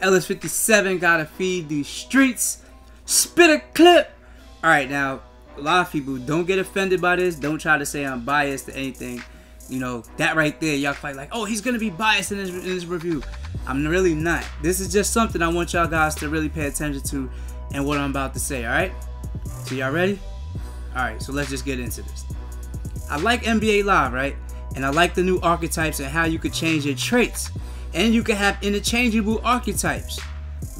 LS57 gotta feed these streets. Spit a clip. Alright, now, a lot of people don't get offended by this. Don't try to say I'm biased or anything. You know, that right there, y'all fight like, oh, he's gonna be biased in his review. I'm really not. This is just something I want y'all guys to really pay attention to and what I'm about to say, alright? So y'all ready? Alright, so let's just get into this. I like NBA Live, right? And I like the new archetypes and how you could change your traits. And you can have interchangeable archetypes.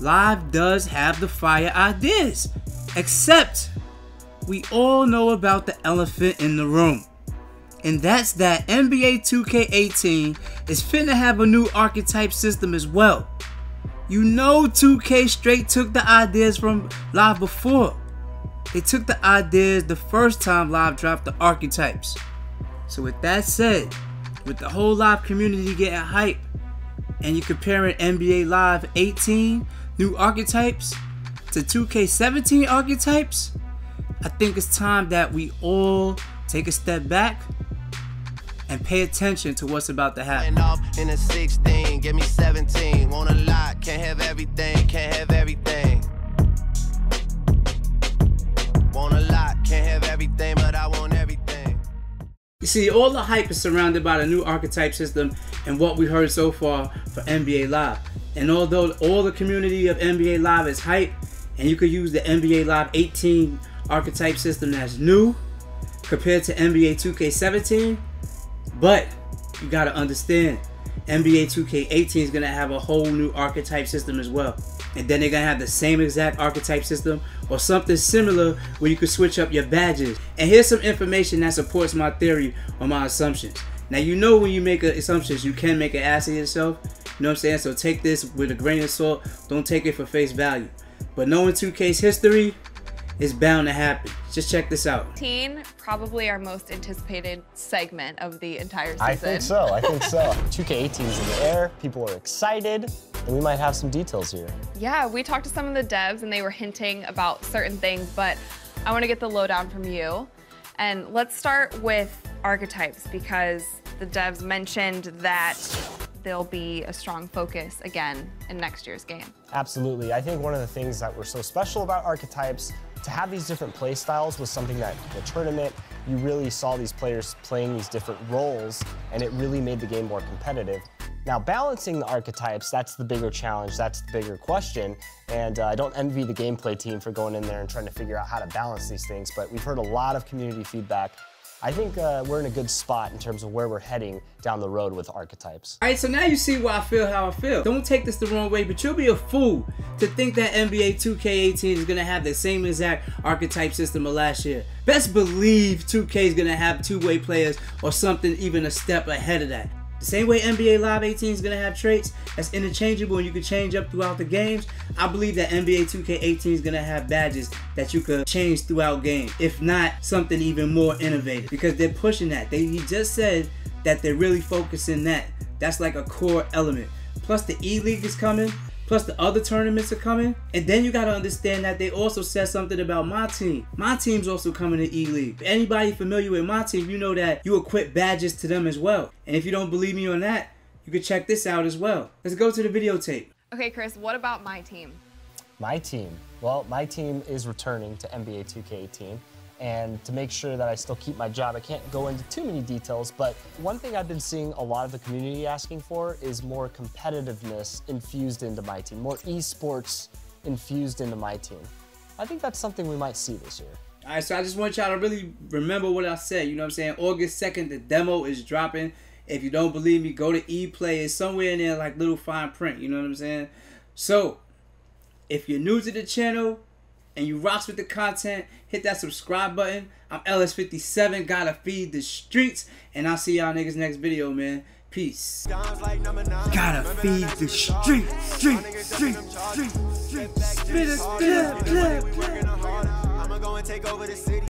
Live does have the fire ideas. Except, we all know about the elephant in the room. And that's that NBA 2K18 is finna have a new archetype system as well. You know 2K straight took the ideas from Live before. They took the ideas the first time Live dropped the archetypes. So with that said, with the whole Live community getting hype, and you comparing NBA Live 18 new archetypes to 2K17 archetypes, I think it's time that we all take a step back and pay attention to what's about to happen. Off in a 16, give me 17. Want a lot, can't have everything, can't have everything. Want a lot, can't have everything, but I want everything. You see, all the hype is surrounded by the new archetype system and what we heard so far for NBA Live. And although all the community of NBA Live is hype, and you could use the NBA Live 18 archetype system that's new compared to NBA 2K17, but you gotta understand, NBA 2K18 is gonna have a whole new archetype system as well. And then they're gonna have the same exact archetype system or something similar where you can switch up your badges. And here's some information that supports my theory or my assumptions. Now, you know when you make assumptions, you can make an ass of yourself. You know what I'm saying? So take this with a grain of salt. Don't take it for face value. But knowing 2K's history, it's bound to happen. Just check this out. Probably our most anticipated segment of the entire season. I think so, I think so. 2K18 is in the air, people are excited, and we might have some details here. Yeah, we talked to some of the devs and they were hinting about certain things, but I want to get the lowdown from you. And let's start with archetypes because the devs mentioned that there'll be a strong focus again in next year's game. Absolutely. I think one of the things that were so special about archetypes, to have these different play styles was something that in the tournament, you really saw these players playing these different roles, and it really made the game more competitive. Now, balancing the archetypes, that's the bigger challenge, that's the bigger question, and I don't envy the gameplay team for going in there and trying to figure out how to balance these things, but we've heard a lot of community feedback. I think we're in a good spot in terms of where we're heading down the road with archetypes. Alright, so now you see why I feel how I feel. Don't take this the wrong way, but you'll be a fool to think that NBA 2K18 is going to have the same exact archetype system of last year. Best believe 2K is going to have two-way players or something even a step ahead of that. The same way NBA Live 18 is going to have traits that's interchangeable and you can change up throughout the games, I believe that NBA 2K18 is going to have badges that you could change throughout games. If not, something even more innovative. Because they're pushing that. He just said that they're really focusing that. That's like a core element. Plus the E-League is coming. Plus the other tournaments are coming. And then you got to understand that they also said something about my team. My team's also coming to E-League. If anybody familiar with my team, you know that you equip badges to them as well. And if you don't believe me on that, you can check this out as well. Let's go to the videotape. Okay, Chris, what about my team? My team? Well, my team is returning to NBA 2K18. And to make sure that I still keep my job, I can't go into too many details, but one thing I've been seeing a lot of the community asking for is more competitiveness infused into my team, more esports infused into my team. I think that's something we might see this year. All right, so I just want y'all to really remember what I said, you know what I'm saying? August 2nd, the demo is dropping. If you don't believe me, go to ePlay. It's somewhere in there like little fine print, you know what I'm saying? So, if you're new to the channel, and you rocks with the content, hit that subscribe button. I'm LS57, gotta feed the streets, and I'll see y'all niggas next video, man. Peace. Gotta feed the streets. Spit a clip.